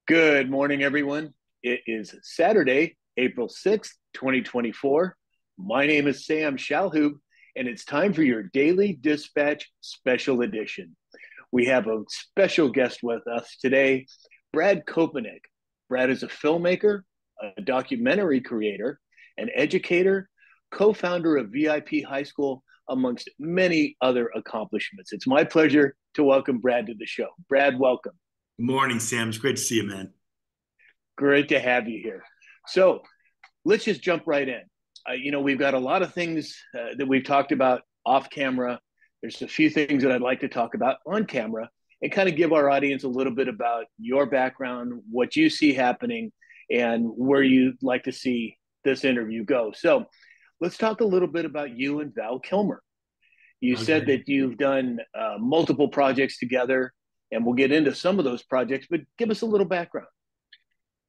Good morning, everyone. It is Saturday, April 6th, 2024. My name is Sam Shalhoub, and it's time for your Daily Dispatch Special Edition. We have a special guest with us today, Brad Koepenick. Brad is a filmmaker, a documentary creator, an educator, co-founder of VIP High School, amongst many other accomplishments. It's my pleasure to welcome Brad to the show. Brad, welcome. Morning, Sam. It's great to see you, man. Great to have you here. So let's just jump right in. We've got a lot of things that we've talked about off camera. There's a few things that I'd like to talk about on camera and kind of give our audience a little bit about your background, what you see happening, and where you'd like to see this interview go. So let's talk a little bit about you and Val Kilmer. You said Okay. that you've done multiple projects together, and we'll get into some of those projects, but give us a little background.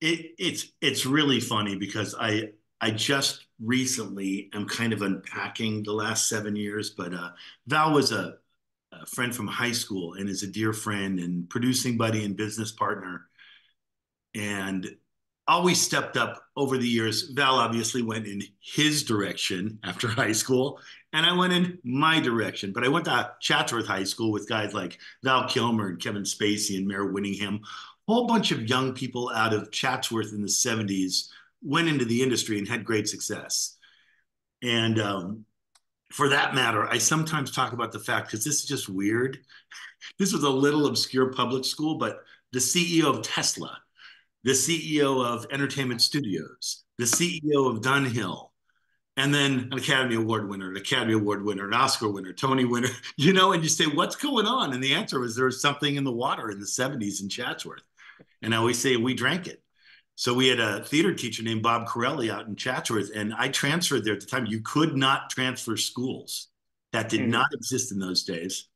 It's really funny because I just recently am kind of unpacking the last 7 years, but Val was a friend from high school and is a dear friend and producing buddy and business partner, and always stepped up over the years. Val obviously went in his direction after high school, and I went in my direction. But I went to Chatsworth High School with guys like Val Kilmer and Kevin Spacey and Mayor Winningham. A whole bunch of young people out of Chatsworth in the 70s went into the industry and had great success. And for that matter, I sometimes talk about the fact, because this is just weird. This was a little obscure public school, but the CEO of Tesla, the CEO of Entertainment Studios, the CEO of Dunhill, and then an Academy Award winner, an Academy Award winner, an Oscar winner, Tony winner, and you say, what's going on? And the answer was there was something in the water in the 70s in Chatsworth. And I always say, we drank it. So we had a theater teacher named Bob Corelli out in Chatsworth, and I transferred there at the time. You could not transfer schools. That did Mm-hmm. not exist in those days,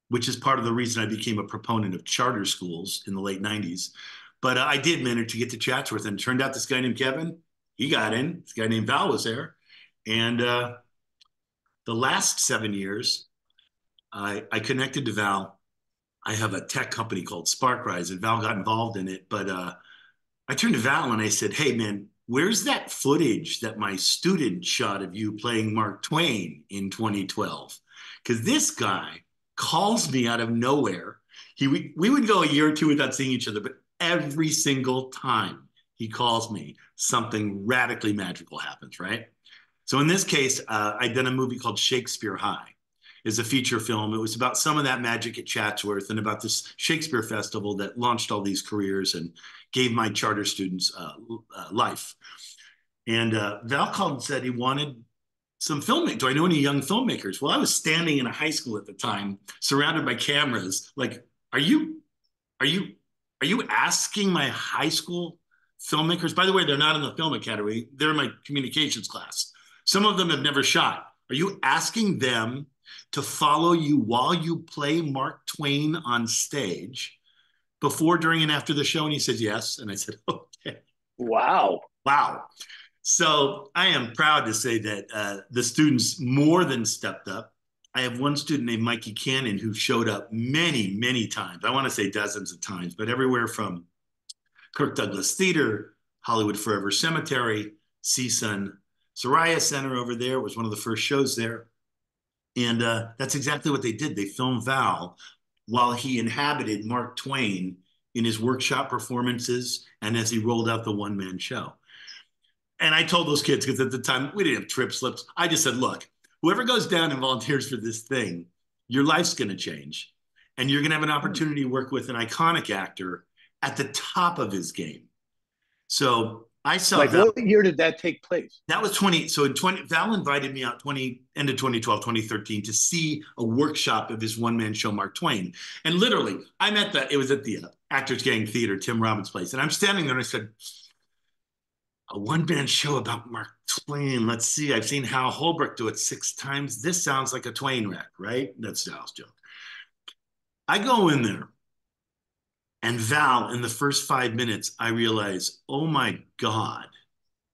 which is part of the reason I became a proponent of charter schools in the late 90s. But I did manage to get to Chatsworth, and it turned out this guy named Kevin, he got in. This guy named Val was there. And the last 7 years, I connected to Val. I have a tech company called SparkRise, and Val got involved in it. But I turned to Val and I said, hey, man, where's that footage that my student shot of you playing Mark Twain in 2012? Because this guy calls me out of nowhere. We would go a year or two without seeing each other, but every single time he calls me, something radically magical happens, right? So in this case, I'd done a movie called Shakespeare High. It's a feature film. It was about some of that magic at Chatsworth and about this Shakespeare festival that launched all these careers and gave my charter students life. And Val called and said he wanted some filmmakers. Do I know any young filmmakers? Well, I was standing in a high school at the time, surrounded by cameras. Like, are you, are you, are you asking my high school filmmakers? By the way, they're not in the film academy. They're in my communications class. Some of them have never shot. Are you asking them to follow you while you play Mark Twain on stage before, during, and after the show? And he said, yes. And I said, okay. Wow. Wow. So I am proud to say that the students more than stepped up. I have one student named Mikey Cannon who showed up many, many times. I want to say dozens of times, but everywhere from Kirk Douglas Theater, Hollywood Forever Cemetery, CSUN Soraya Center over there was one of the first shows there. And that's exactly what they did. They filmed Val while he inhabited Mark Twain in his workshop performances and as he rolled out the one-man show. And I told those kids, because at the time we didn't have trip slips, I just said, look, whoever goes down and volunteers for this thing, your life's going to change. And you're going to have an opportunity to work with an iconic actor at the top of his game. So I saw Like, Val. what year did that take place? That was 20. So in 20, Val invited me out end of 2012, 2013 to see a workshop of his one-man show, Mark Twain. And literally, it was at the Actors Gang Theater, Tim Robbins' place. And I'm standing there and I said, a one-man show about Mark Twain. Let's see. I've seen Hal Holbrook do it 6 times. This sounds like a Twain wreck, right? That's Hal's joke. I go in there. And Val, in the first 5 minutes, I realize, oh my God,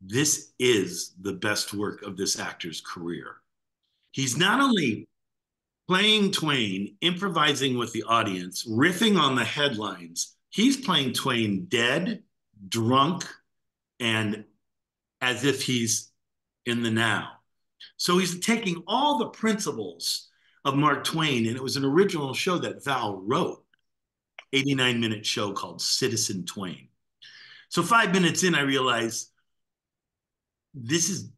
this is the best work of this actor's career. He's not only playing Twain, improvising with the audience, riffing on the headlines, He's playing Twain dead, drunk, and as if he's in the now. So he's taking all the principles of Mark Twain, and it was an original show that Val wrote, 89-minute show called Citizen Twain. So 5 minutes in, I realized this is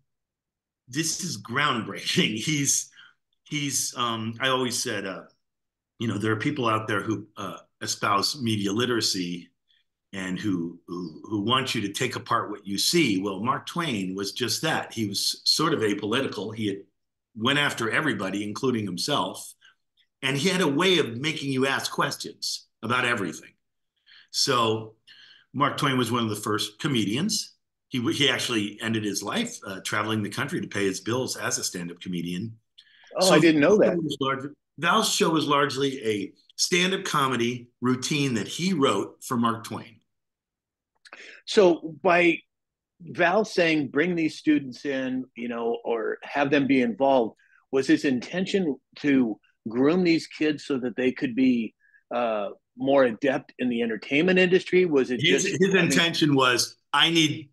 groundbreaking. I always said, there are people out there who espouse media literacy and who want you to take apart what you see. Well, Mark Twain was just that. He was sort of apolitical. He went after everybody, including himself, and he had a way of making you ask questions about everything. So Mark Twain was one of the first comedians. He actually ended his life traveling the country to pay his bills as a stand-up comedian. Oh, I So didn't know that. Val's show was largely a stand-up comedy routine that he wrote for Mark Twain. So by Val saying bring these students in, or have them be involved, was his intention to groom these kids so that they could be more adept in the entertainment industry? Was it His just, his intention was I need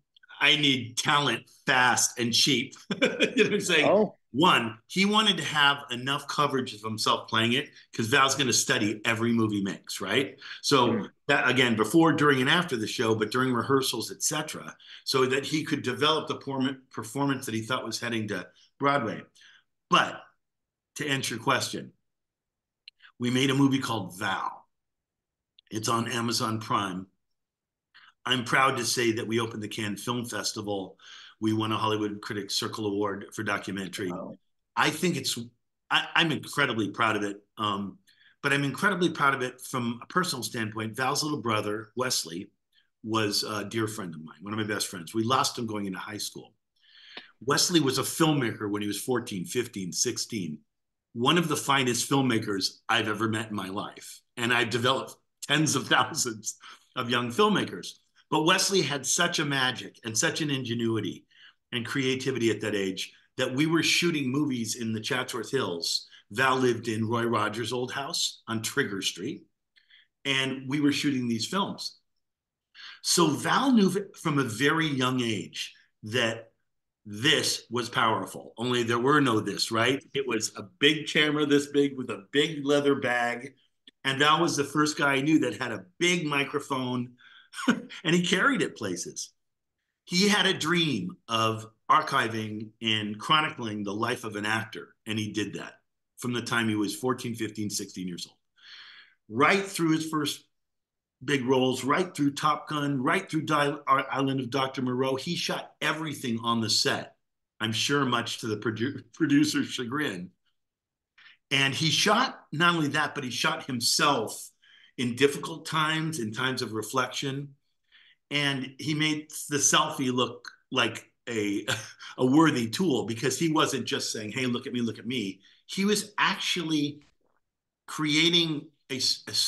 talent fast and cheap. You know what I'm saying? oh, One, he wanted to have enough coverage of himself playing it because Val's going to study every movie he makes, right? So mm, that again, before, during, and after the show, but during rehearsals, etc., so that he could develop the performance that he thought was heading to Broadway. But to answer your question, we made a movie called Val. It's on Amazon Prime. I'm proud to say that we opened the Cannes Film Festival. We won a Hollywood Critics Circle Award for documentary. wow. I think I'm incredibly proud of it. But I'm incredibly proud of it from a personal standpoint. Val's little brother, Wesley, was a dear friend of mine, one of my best friends. We lost him going into high school. Wesley was a filmmaker when he was 14, 15, 16. One of the finest filmmakers I've ever met in my life. And I've developed tens of thousands of young filmmakers. But Wesley had such a magic and such an ingenuity and creativity at that age that we were shooting movies in the Chatsworth Hills. Val lived in Roy Rogers' old house on Trigger Street, and we were shooting these films. So Val knew from a very young age that this was powerful. Only there were no this, right? It was a big camera this big with a big leather bag. And Val was the first guy I knew that had a big microphone and he carried it places. He had a dream of archiving and chronicling the life of an actor, and he did that from the time he was 14, 15, 16 years old. Right through his first big roles, right through Top Gun, right through Island of Dr. Moreau, he shot everything on the set. I'm sure much to the producer's chagrin. And he shot not only that, but he shot himself in difficult times, in times of reflection. And he made the selfie look like a worthy tool because he wasn't just saying, hey, look at me, look at me. He was actually creating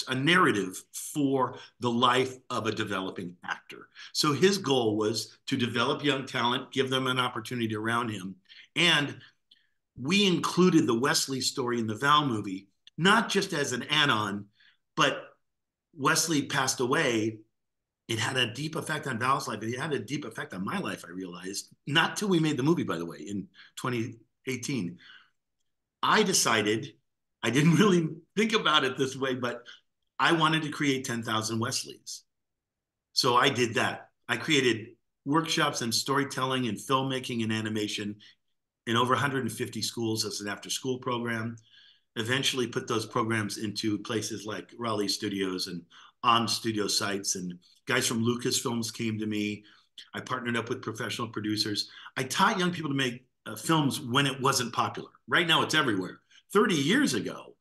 a narrative for the life of a developing actor. So his goal was to develop young talent, give them an opportunity around him. And we included the Wesley story in the Val movie, not just as an add-on, but Wesley passed away. It had a deep effect on Val's life. It had a deep effect on my life, I realized. Not till we made the movie, by the way, in 2018. I decided, I didn't really think about it this way, but I wanted to create 10,000 Wesleys. So I did that. I created workshops in storytelling and filmmaking and animation in over 150 schools as an after-school program. Eventually put those programs into places like Raleigh Studios and on studio sites, and guys from Lucasfilms came to me. I partnered up with professional producers. I taught young people to make films when it wasn't popular. Right now it's everywhere. 30 years ago,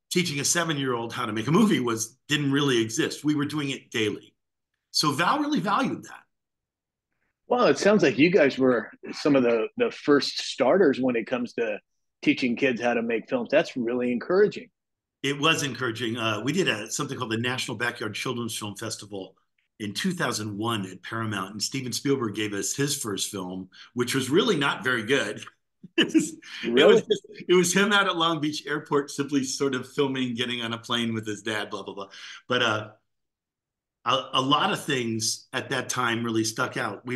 teaching a 7-year-old how to make a movie didn't really exist. We were doing it daily. So Val really valued that. Well, it sounds like you guys were some of the first starters when it comes to teaching kids how to make films. That's really encouraging. It was encouraging. We did something called the National Backyard Children's Film Festival in 2001 at Paramount, and Steven Spielberg gave us his first film, which was really not very good. It was, Really? it was him out at Long Beach Airport, simply sort of filming, getting on a plane with his dad, blah blah blah. But a lot of things at that time really stuck out.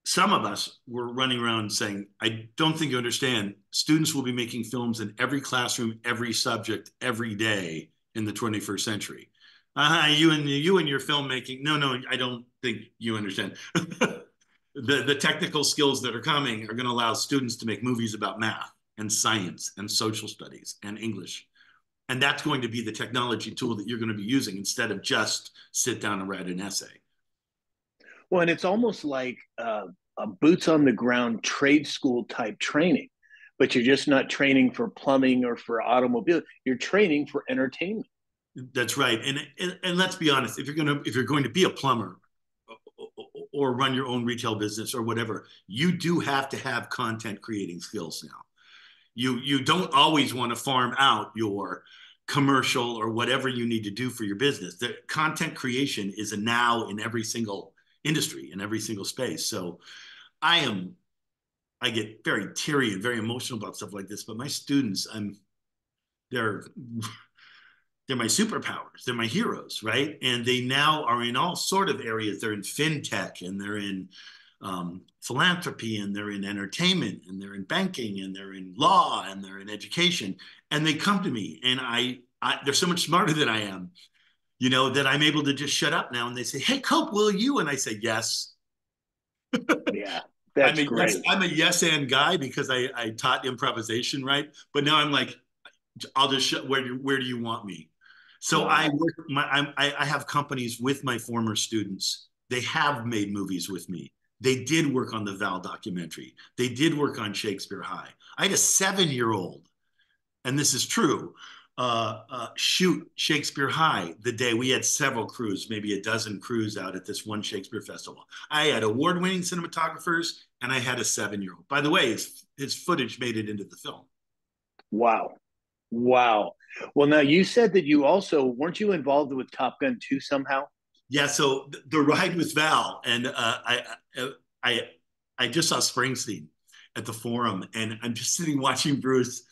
Some of us were running around saying, I don't think you understand. Students will be making films in every classroom, every subject, every day in the 21st century. You and your filmmaking. No, no, I don't think you understand. The technical skills that are coming are going to allow students to make movies about math and science and social studies and English. And that's going to be the technology tool that you're going to be using instead of just sit down and write an essay. Well, and it's almost like a boots on the ground trade school type training, but you're just not training for plumbing or for automobile. You're training for entertainment. That's right. And let's be honest, if you're going to be a plumber or run your own retail business or whatever, you do have to have content creating skills now. You don't always want to farm out your commercial or whatever you need to do for your business. The content creation is a now in every single industry, in every single space. So I I get very teary and very emotional about stuff like this, but my students, they're they're my superpowers. They're my heroes, right? And they now are in all sort of areas. They're in fintech, and they're in philanthropy, and they're in entertainment, and they're in banking, and they're in law, and they're in education. And they come to me, and they're so much smarter than I am, that I'm able to just shut up now. And they say, "Hey, Cope, will you?" And I say, "Yes." Yeah, that's great. I'm a yes and guy because I taught improvisation, right? But now I'm like, I'll just where do you want me? So I Wow. work I have companies with my former students. They have made movies with me. They did work on the Val documentary. They did work on Shakespeare High. I had a 7-year-old, and this is true, shoot Shakespeare High the day we had several crews, maybe a dozen crews out at this one Shakespeare festival. I had award-winning cinematographers, and I had a 7-year-old. By the way, his footage made it into the film. Wow. Wow. Well, now you said that you also weren't you involved with Top Gun 2 somehow? Yeah, so the ride with Val, and I I just saw Springsteen at the Forum, and I'm just sitting watching Bruce.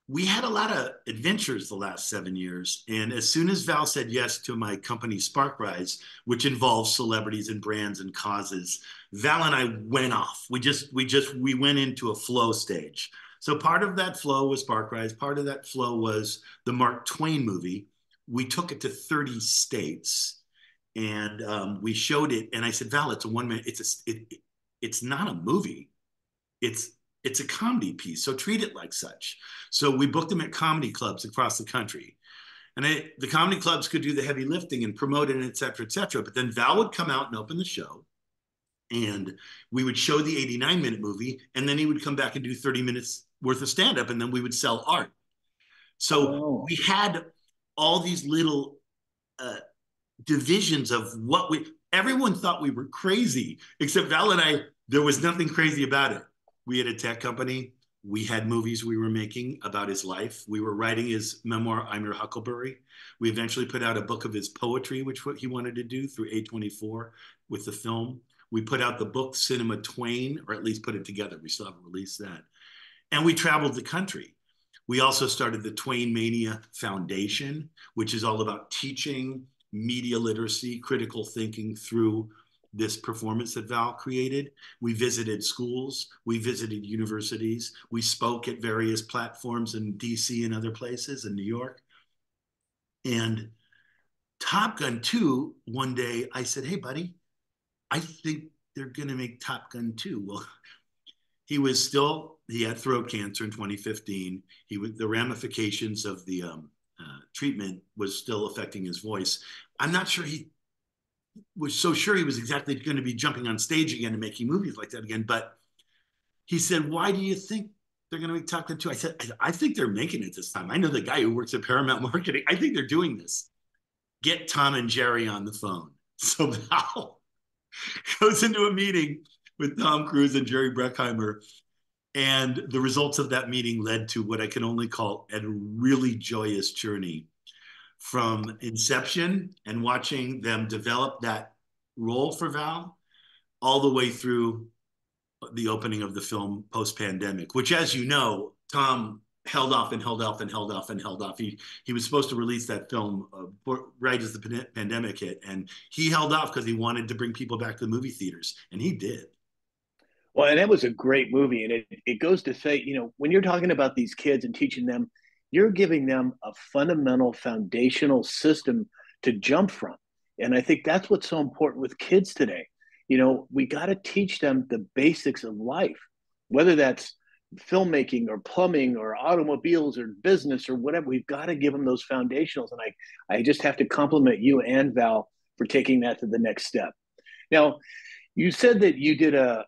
We had a lot of adventures the last 7 years, and as soon as Val said yes to my company Spark Rise, which involves celebrities and brands and causes, Val and I went off. We went into a flow stage. So part of that flow was Spark Rise. Part of that flow was the Mark Twain movie. We took it to 30 states, and we showed it. And I said, Val, it's a 1 minute. It's not a movie. It's it's a comedy piece. So treat it like such. So we booked them at comedy clubs across the country. And the comedy clubs could do the heavy lifting and promote it, et cetera, et cetera. But then Val would come out and open the show. And we would show the 89-minute movie. And then he would come back and do 30 minutes worth of stand up. And then we would sell art. So Oh, we had all these little uh, divisions of everyone thought we were crazy, except Val and I, there was nothing crazy about it. We had a tech company. We had movies we were making about his life. We were writing his memoir, I'm Your Huckleberry. We eventually put out a book of his poetry, which what he wanted to do through A24 with the film. We put out the book Cinema Twain, or at least put it together. We still haven't released that. And we traveled the country. We also started the Twain Mania Foundation, which is all about teaching media literacy, critical thinking through this performance that Val created. We visited schools, we visited universities, we spoke at various platforms in DC and other places in New York. And Top Gun 2, one day I said, hey, buddy, I think they're going to make Top Gun 2. Well, he had throat cancer in 2015. The ramifications of the treatment was still affecting his voice. I'm not sure he was so sure he was exactly going to be jumping on stage again and making movies like that again. But he said, why do you think they're going to make Top Gun 2? I said, I think they're making it this time. I know the guy who works at Paramount Marketing. I think they're doing this. Get Tom and Jerry on the phone. So Val goes into a meeting with Tom Cruise and Jerry Bruckheimer. And the results of that meeting led to what I can only call a really joyous journey from inception and watching them develop that role for Val all the way through the opening of the film post pandemic, which, as you know, Tom held off and held off and held off and held off. He was supposed to release that film right as the pandemic hit, and he held off because he wanted to bring people back to the movie theaters, and he did. Well, and that was a great movie. And it goes to say, when you're talking about these kids and teaching them, you're giving them a fundamental foundational system to jump from. And I think that's what's so important with kids today. We got to teach them the basics of life, whether that's filmmaking or plumbing or automobiles or business or whatever. We've got to give them those foundationals. And I just have to compliment you and Val for taking that to the next step. Now, you said that you did a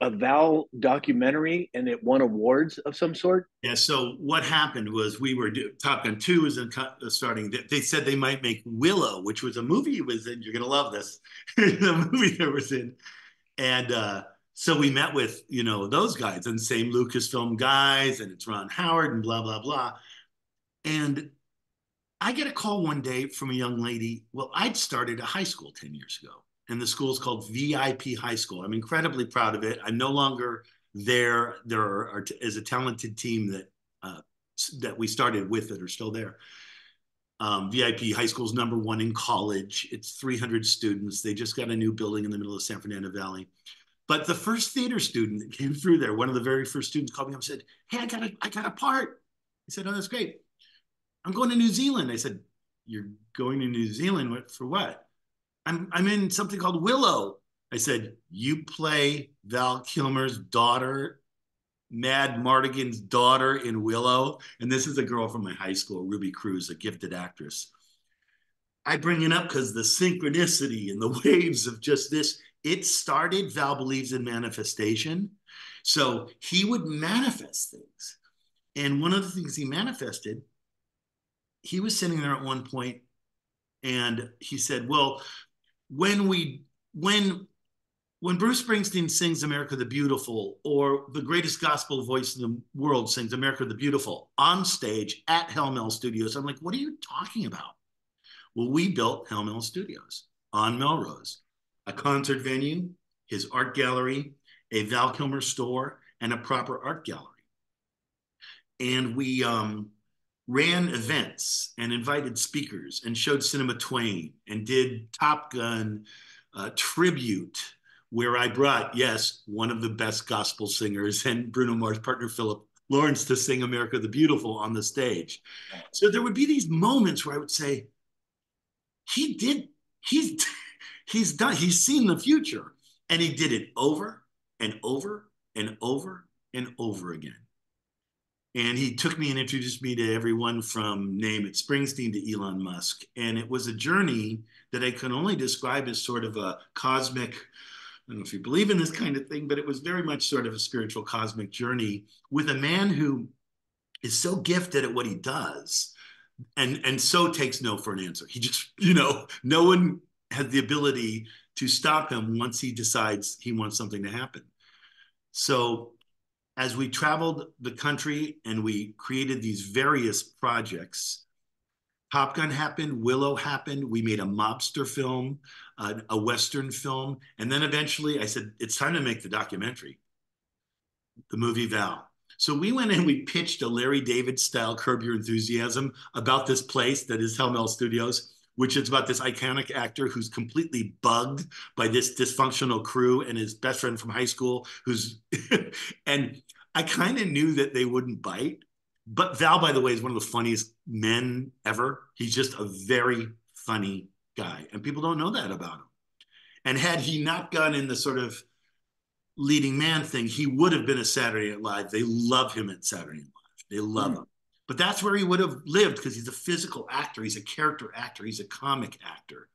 Val documentary and it won awards of some sort. Yeah. So what happened was we were Top Gun 2 was starting. They said they might make Willow, which was a movie he was in. You're gonna love this. The movie that was in, and so we met with those guys and same Lucasfilm guys, and it's Ron Howard and blah blah blah. And I get a call one day from a young lady. Well, I'd started a high school 10 years ago, and the school is called VIP High School. I'm incredibly proud of it. I'm no longer there. There is a talented team that we started with that are still there. VIP High School is #1 in college. It's 300 students. They just got a new building in the middle of San Fernando Valley. But the first theater student that came through there, one of the very first students called me up and said, "Hey, I got a part." I said, "Oh, that's great. I'm going to New Zealand." I said, "You're going to New Zealand for what?" I'm in something called Willow. I said, "You play Val Kilmer's daughter, Mad Mardigan's daughter in Willow?" And this is a girl from my high school, Ruby Cruz, a gifted actress. I bring it up because the synchronicity and the waves of just this, it started, Val believes in manifestation. So he would manifest things. And one of the things he manifested, he was sitting there at one point and he said, well, when Bruce Springsteen sings America the Beautiful, or the greatest gospel voice in the world sings America the Beautiful on stage at Hellmel Studios, I'm like, what are you talking about? Well, we built Hellmel Studios on Melrose, a concert venue, his art gallery, a Val Kilmer store, and a proper art gallery. And we ran events and invited speakers and showed Cinema Twain and did Top Gun tribute, where I brought, yes, one of the best gospel singers and Bruno Mars' partner, Philip Lawrence, to sing America the Beautiful on the stage. So there would be these moments where I would say, he's done, he's seen the future. And he did it over and over and over and over again. And he took me and introduced me to everyone from, name it, Springsteen to Elon Musk. And it was a journey that I can only describe as sort of a cosmic, I don't know if you believe in this kind of thing, but it was very much sort of a spiritual cosmic journey with a man who is so gifted at what he does and so takes no for an answer. He just, no one has the ability to stop him once he decides he wants something to happen. So as we traveled the country and we created these various projects, Top Gun happened, Willow happened, we made a mobster film, a Western film, and then eventually I said, it's time to make the documentary, the movie Val. So we went and we pitched a Larry David style Curb Your Enthusiasm about this place that is Hellmel Studios, which is about this iconic actor who's completely bugged by this dysfunctional crew and his best friend from high school who's, and I kind of knew that they wouldn't bite. But Val, by the way, is one of the funniest men ever. He's just a very funny guy, and people don't know that about him. And had he not gone in the sort of leading man thing, he would have been a Saturday Night Live. They love him at Saturday Night Live. They love him. But that's where he would have lived because he's a physical actor. He's a character actor. He's a comic actor.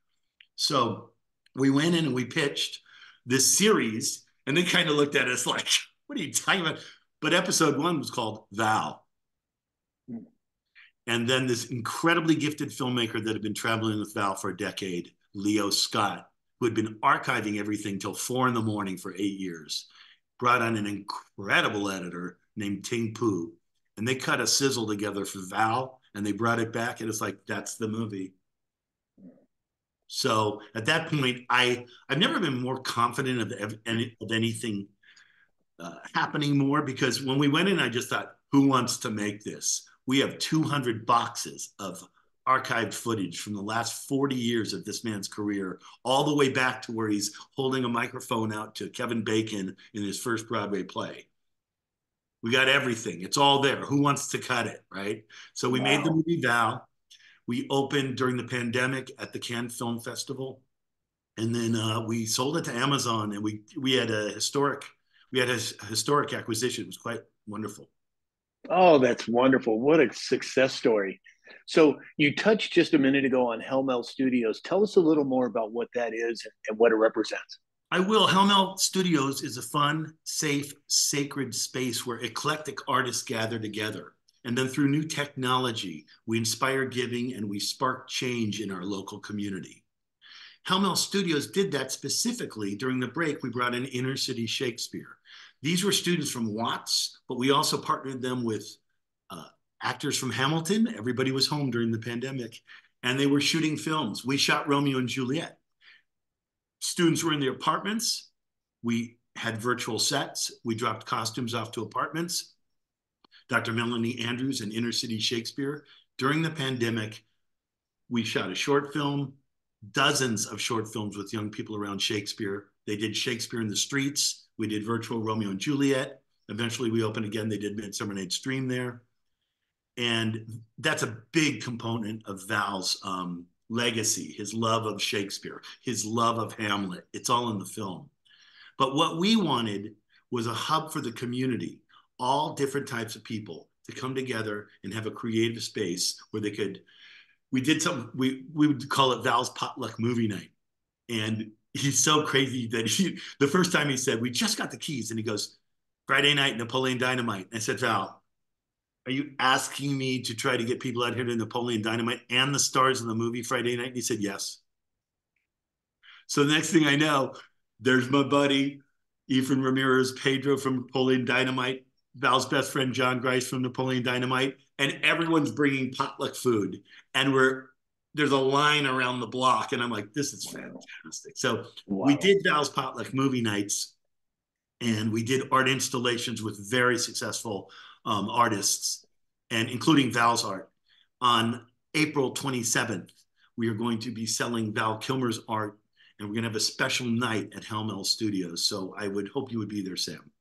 So we went in and we pitched this series, and they kind of looked at us like, what are you talking about? But episode 1 was called Val. And then this incredibly gifted filmmaker that had been traveling with Val for a decade, Leo Scott, who had been archiving everything till 4 a.m. for 8 years, brought on an incredible editor named Ting Pu. And they cut a sizzle together for Val, and they brought it back, and it's like, that's the movie. So at that point, I've never been more confident of anything happening more, because when we went in, I just thought, who wants to make this? We have 200 boxes of archived footage from the last 40 years of this man's career, all the way back to where he's holding a microphone out to Kevin Bacon in his first Broadway play. We got everything. It's all there. Who wants to cut it, right? So we made the Wow. movie Val. We opened during the pandemic at the Cannes Film Festival, and then we sold it to Amazon, and we had a historic acquisition. It was quite wonderful. Oh, that's wonderful. What a success story. So you touched just a minute ago on Helmel Studios. Tell us a little more about what that is and what it represents. I will. Helmel Studios is a fun, safe, sacred space where eclectic artists gather together. And then through new technology, we inspire giving and we spark change in our local community. Helmel Studios did that specifically during the break. We brought in Inner City Shakespeare. These were students from Watts, but we also partnered them with actors from Hamilton. Everybody was home during the pandemic, and they were shooting films. We shot Romeo and Juliet. Students were in their apartments. We had virtual sets. We dropped costumes off to apartments. Dr. Melanie Andrews and Inner City Shakespeare. During the pandemic, we shot a short film, dozens of short films with young people around Shakespeare. They did Shakespeare in the Streets. We did virtual Romeo and Juliet. Eventually, we opened again. They did Midsummer Night's Dream there. And that's a big component of Val's legacy, his love of Shakespeare, his love of Hamlet. It's all in the film. But what we wanted was a hub for the community, all different types of people to come together and have a creative space where they could. We would call it Val's Potluck Movie Night. And he's so crazy that the first time he said, we just got the keys. And he goes, Friday night, Napoleon Dynamite. And I said, Val, are you asking me to try to get people out here to Napoleon Dynamite and the stars of the movie Friday night? And he said, yes. So the next thing I know, there's my buddy, Efren Ramirez, Pedro from Napoleon Dynamite, Val's best friend, John Grice from Napoleon Dynamite, and everyone's bringing potluck food. And there's a line around the block. And I'm like, this is fantastic. So we did Val's Potluck Movie Nights, and we did art installations with very successful artists, and including Val's art. On April 27th, we are going to be selling Val Kilmer's art, and we're going to have a special night at Helmel Studios. So I would hope you would be there, Sam.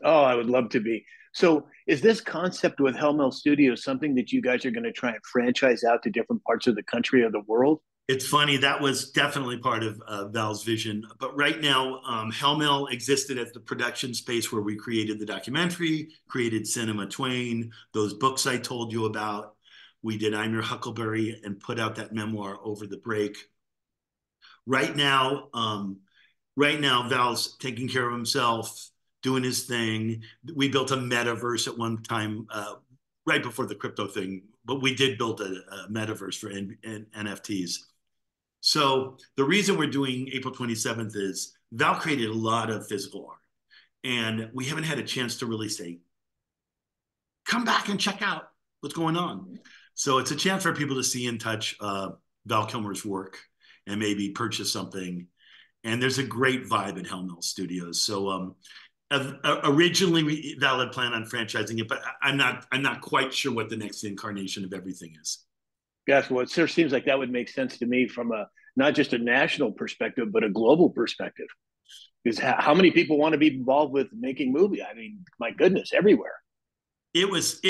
Oh, I would love to be. So is this concept with Helmel Studios something that you guys are going to try and franchise out to different parts of the country or the world? It's funny, that was definitely part of Val's vision. But right now, Helmel existed as the production space where we created the documentary, created Cinema Twain, those books I told you about. We did I'm Your Huckleberry and put out that memoir over the break. Right now, Val's taking care of himself, doing his thing. We built a metaverse at one time, right before the crypto thing, but we did build a metaverse for NFTs. So the reason we're doing April 27th is Val created a lot of physical art, and we haven't had a chance to really say, come back and check out what's going on. So it's a chance for people to see and touch Val Kilmer's work and maybe purchase something. And there's a great vibe at Helmel Studios. So originally Val had planned on franchising it, but I'm not quite sure what the next incarnation of everything is. Yes, well, it sure seems like that would make sense to me from a not just a national perspective, but a global perspective. Because how many people want to be involved with making movie? I mean, my goodness, everywhere. It was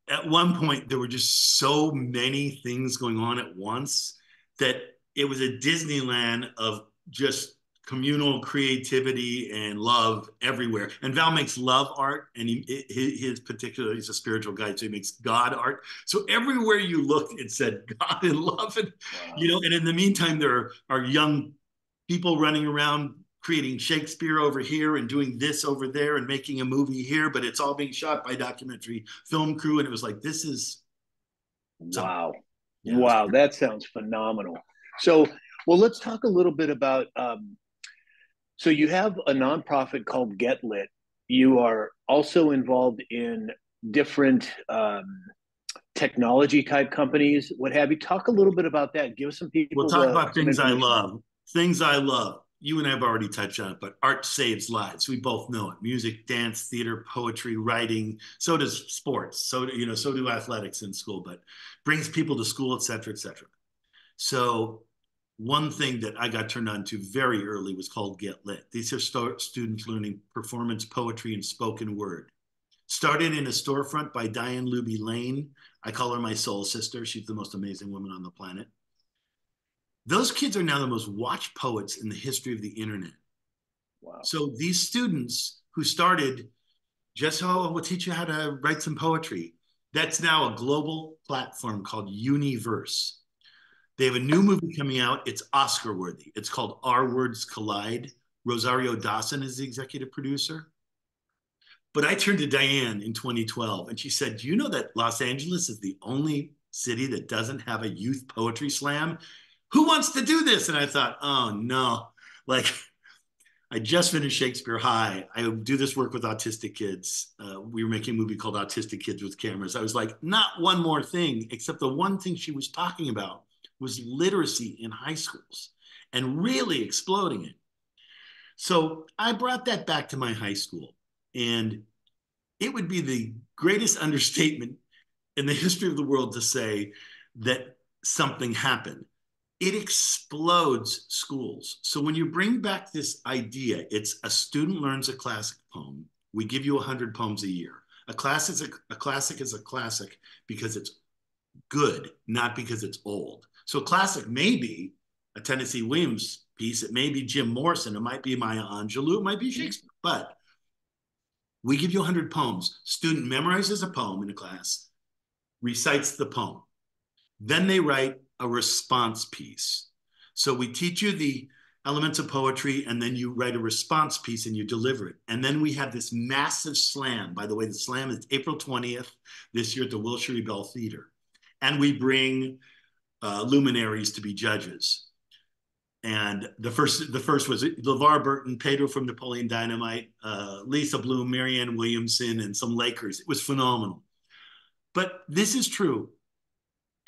at one point there were just so many things going on at once that it was a Disneyland of just communal creativity and love everywhere. And Val makes love art, and he's a spiritual guy, so he makes God art. So everywhere you look, it said God and love. And, and in the meantime, there are young people running around creating Shakespeare over here and doing this over there and making a movie here, but it's all being shot by documentary film crew. And it was like, this is wow. Yeah, wow, that sounds phenomenal. So, well, let's talk a little bit about so you have a nonprofit called Get Lit. You are also involved in different technology type companies, what have you. Talk a little bit about that. Give some people. We'll talk about things I love. Things I love. you and I have already touched on it, but art saves lives. We both know it. Music, dance, theater, poetry, writing. So does sports. So do athletics in school, but brings people to school, et cetera, et cetera. So one thing that I got turned on to very early was called Get Lit. These are students learning performance, poetry, and spoken word. Started in a storefront by Diane Luby Lane. I call her my soul sister. She's the most amazing woman on the planet. Those kids are now the most watched poets in the history of the internet. Wow. So these students who started just, oh, we'll teach you how to write some poetry. That's now a global platform called Universe. They have a new movie coming out. It's Oscar worthy. It's called Our Words Collide. Rosario Dawson is the executive producer. But I turned to Diane in 2012 and she said, do you know that Los Angeles is the only city that doesn't have a youth poetry slam? Who wants to do this? And I thought, oh no, like I just finished Shakespeare High. I do this work with autistic kids. We were making a movie called Autistic Kids with Cameras. I was like, not one more thing, except the one thing she was talking about was literacy in high schools and really exploding it. So I brought that back to my high school, and it would be the greatest understatement in the history of the world to say that something happened. It explodes schools. So when you bring back this idea, it's a student learns a classic poem. We give you 100 poems a year. A classic is a classic because it's good, not because it's old. So a classic may be a Tennessee Williams piece. It may be Jim Morrison. It might be Maya Angelou. It might be Shakespeare. But we give you 100 poems. Student memorizes a poem in a class, recites the poem. Then they write a response piece. So we teach you the elements of poetry, and then you write a response piece and you deliver it. And then we have this massive slam. By the way, the slam is April 20th this year at the Wilshire Bell Theater. And we bring luminaries to be judges. And the first was LeVar Burton, Pedro from Napoleon Dynamite, Lisa Bloom, Marianne Williamson, and some Lakers. It was phenomenal. But this is true.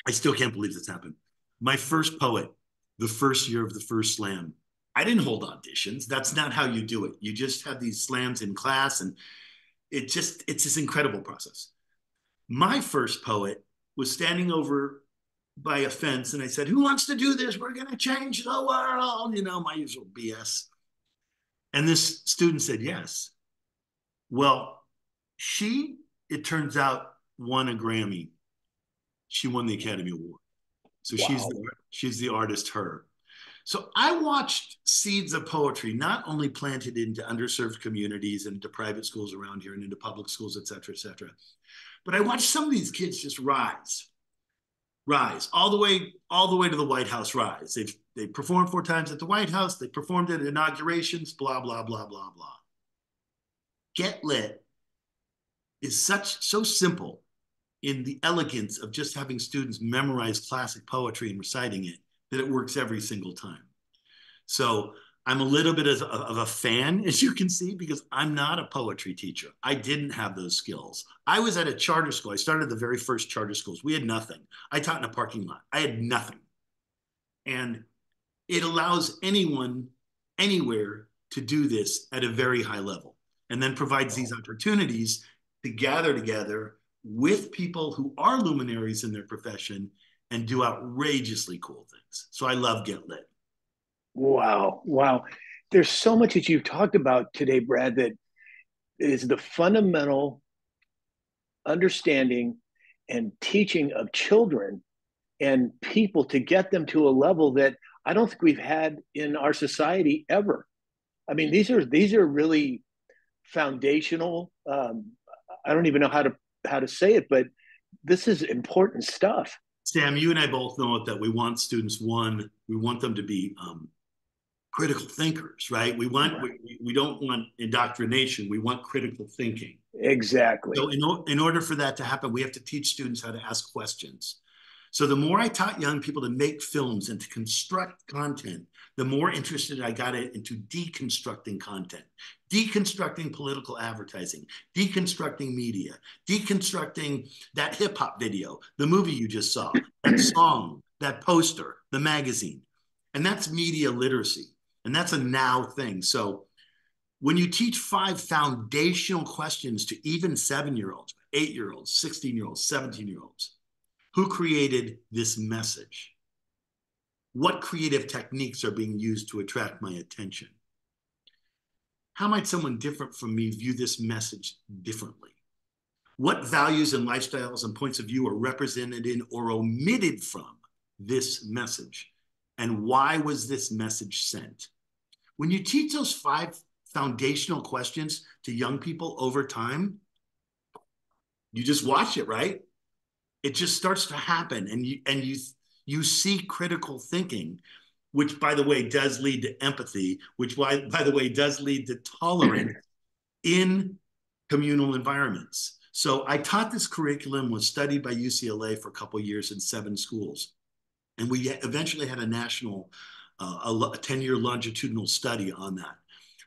I still can't believe this happened. My first poet, the first year of the first slam, I didn't hold auditions. That's not how you do it. You just have these slams in class, and it's this incredible process. My first poet was standing over by a fence, and I said, who wants to do this? We're going to change the world. My usual BS. And this student said yes. Well, it turns out, won a Grammy. She won the Academy Award. So wow. she's the artist, her. So I watched seeds of poetry not only planted into underserved communities and into private schools around here and into public schools, et cetera, but I watched some of these kids just rise all the way to the White House. Rise. They performed 4 times at the White House. They performed at inaugurations. Blah blah blah blah blah. Get Lit is so simple in the elegance of just having students memorize classic poetry and reciting it that it works every single time. So I'm a little bit of a fan, as you can see, because I'm not a poetry teacher. I didn't have those skills. I was at a charter school. I started the very first charter schools. We had nothing. I taught in a parking lot. I had nothing. And it allows anyone, anywhere, to do this at a very high level, and then provides these opportunities to gather together with people who are luminaries in their profession and do outrageously cool things. So I love Get Lit. Wow. There's so much that you've talked about today, Brad, that is the fundamental understanding and teaching of children and people to get them to a level that I don't think we've had in our society ever. I mean, these are really foundational. I don't even know how to say it, but this is important stuff. Sam, you and I both know that we want students, we want them to be critical thinkers, right? We don't want indoctrination. We want critical thinking. Exactly. So in order for that to happen, we have to teach students how to ask questions. So the more I taught young people to make films and to construct content, the more interested I got into deconstructing content, deconstructing political advertising, deconstructing media, deconstructing that hip hop video, the movie you just saw, that song, that poster, the magazine. And that's media literacy. And that's a now thing. So when you teach 5 foundational questions to even 7-year-olds, 8-year-olds, 16-year-olds, 17-year-olds, who created this message? What creative techniques are being used to attract my attention? How might someone different from me view this message differently? What values and lifestyles and points of view are represented in or omitted from this message? And why was this message sent? When you teach those 5 foundational questions to young people over time, you just watch it, right? It just starts to happen, and you see critical thinking, which, by the way, does lead to empathy, which, by the way, does lead to tolerance in communal environments. So I taught this curriculum, was studied by UCLA for a couple of years in 7 schools. And we eventually had a national, a 10-year longitudinal study on that.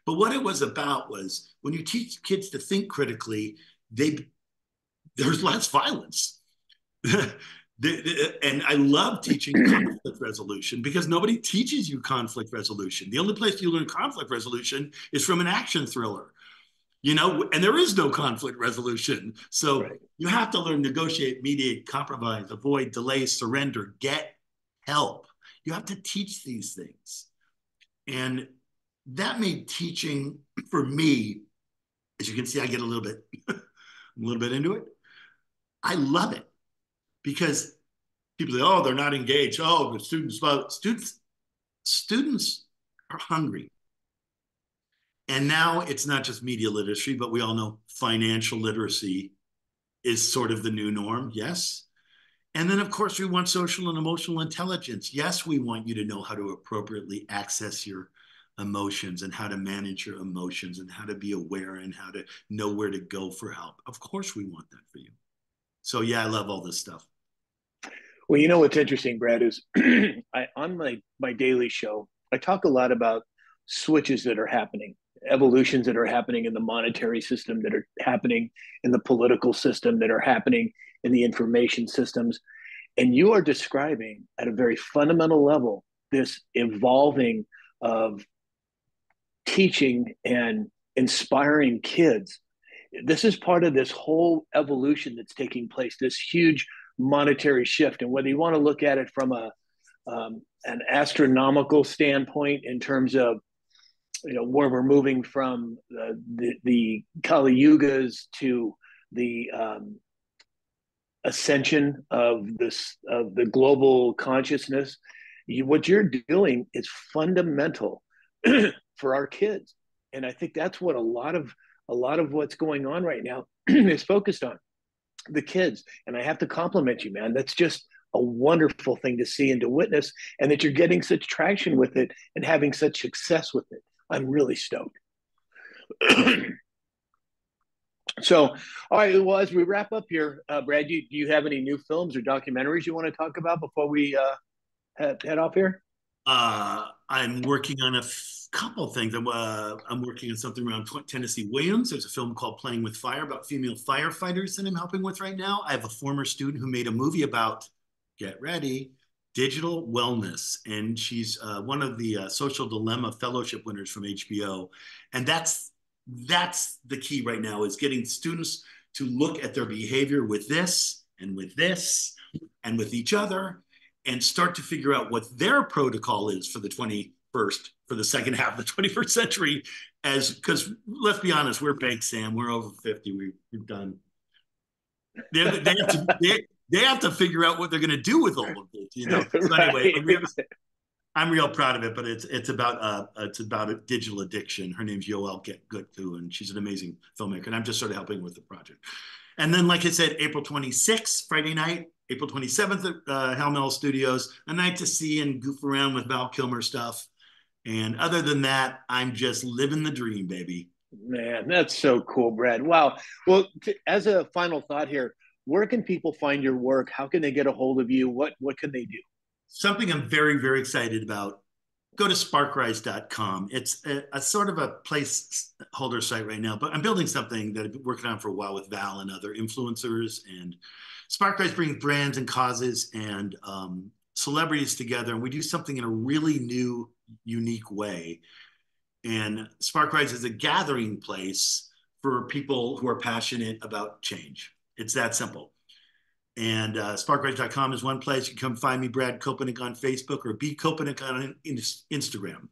But what it was about was when you teach kids to think critically, there's less violence. And I love teaching conflict resolution because nobody teaches you conflict resolution. The only place you learn conflict resolution is from an action thriller, and there is no conflict resolution. So right. You have to learn, negotiate, mediate, compromise, avoid, delay, surrender, get help. You have to teach these things. And that made teaching for me, as you can see, I get a little bit into it. I love it because people say, oh, they're not engaged. Oh, the students are hungry. And now it's not just media literacy, but we all know financial literacy is sort of the new norm. Yes. And then, of course, we want social and emotional intelligence. Yes, we want you to know how to appropriately access your emotions and how to manage your emotions and how to be aware and how to know where to go for help. Of course, we want that for you. So, yeah, I love all this stuff. Well, what's interesting, Brad, is on my daily show, I talk a lot about switches that are happening, evolutions that are happening in the monetary system, that are happening in the political system, that are happening in the information systems. And you are describing at a very fundamental level this evolving of teaching and inspiring kids. This is part of this whole evolution that's taking place, this huge monetary shift. And whether you want to look at it from an astronomical standpoint in terms of where we're moving from the Kali Yugas to the ascension of the global consciousness, what you're doing is fundamental for our kids. And I think that's what a lot of what's going on right now is focused on, the kids. And I have to compliment you, man. That's just a wonderful thing to see and to witness, and that you're getting such traction with it and having such success with it. I'm really stoked. So, all right, well, as we wrap up here, Brad, do you have any new films or documentaries you want to talk about before we head off here? I'm working on a couple of things. I'm working on something around Tennessee Williams. There's a film called Playing with Fire about female firefighters that I'm helping with right now. I have a former student who made a movie about, get ready, digital wellness. And she's one of the Social Dilemma Fellowship winners from HBO. And that's the key right now, is getting students to look at their behavior with this and with each other, and start to figure out what their protocol is for the 21st, for the second half of the 21st century. Because let's be honest, we're baked, Sam. We're over 50. We're done. They have to figure out what they're going to do with all of this. So anyway, I'm real proud of it. But it's about a digital addiction. Her name's Yoel Gutku, and she's an amazing filmmaker. And I'm just sort of helping with the project. And then, like I said, April 26th, Friday night, April 27th at Hal Mel Studios, a night to see and goof around with Val Kilmer stuff. And other than that, I'm just living the dream, baby. Man, that's so cool, Brad. Wow. Well, as a final thought here, where can people find your work? How can they get a hold of you? What can they do? Something I'm very, very excited about. Go to sparkrise.com. It's a sort of a placeholder site right now, but I'm building something that I've been working on for a while with Val and other influencers. And Sparkrise brings brands and causes and celebrities together, and we do something in a really new unique way. And Spark Rides is a gathering place for people who are passionate about change. It's that simple. And sparkrides.com is one place. You can come find me, Brad Koepenick, on Facebook, or B Koepenick on Instagram.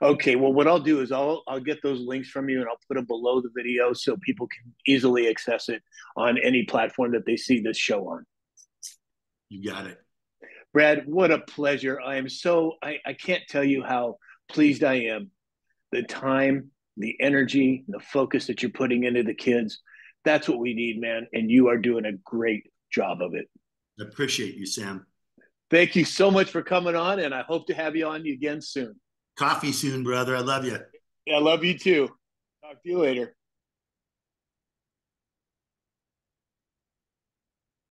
Okay, well, what I'll do is I'll get those links from you and I'll put them below the video so people can easily access it on any platform that they see this show on. You got it. Brad, what a pleasure. I can't tell you how pleased I am. The time, the energy, the focus that you're putting into the kids, that's what we need, man. And you are doing a great job of it. I appreciate you, Sam. Thank you so much for coming on, and I hope to have you on again soon. Coffee soon, brother. I love you. I love you too. Talk to you later.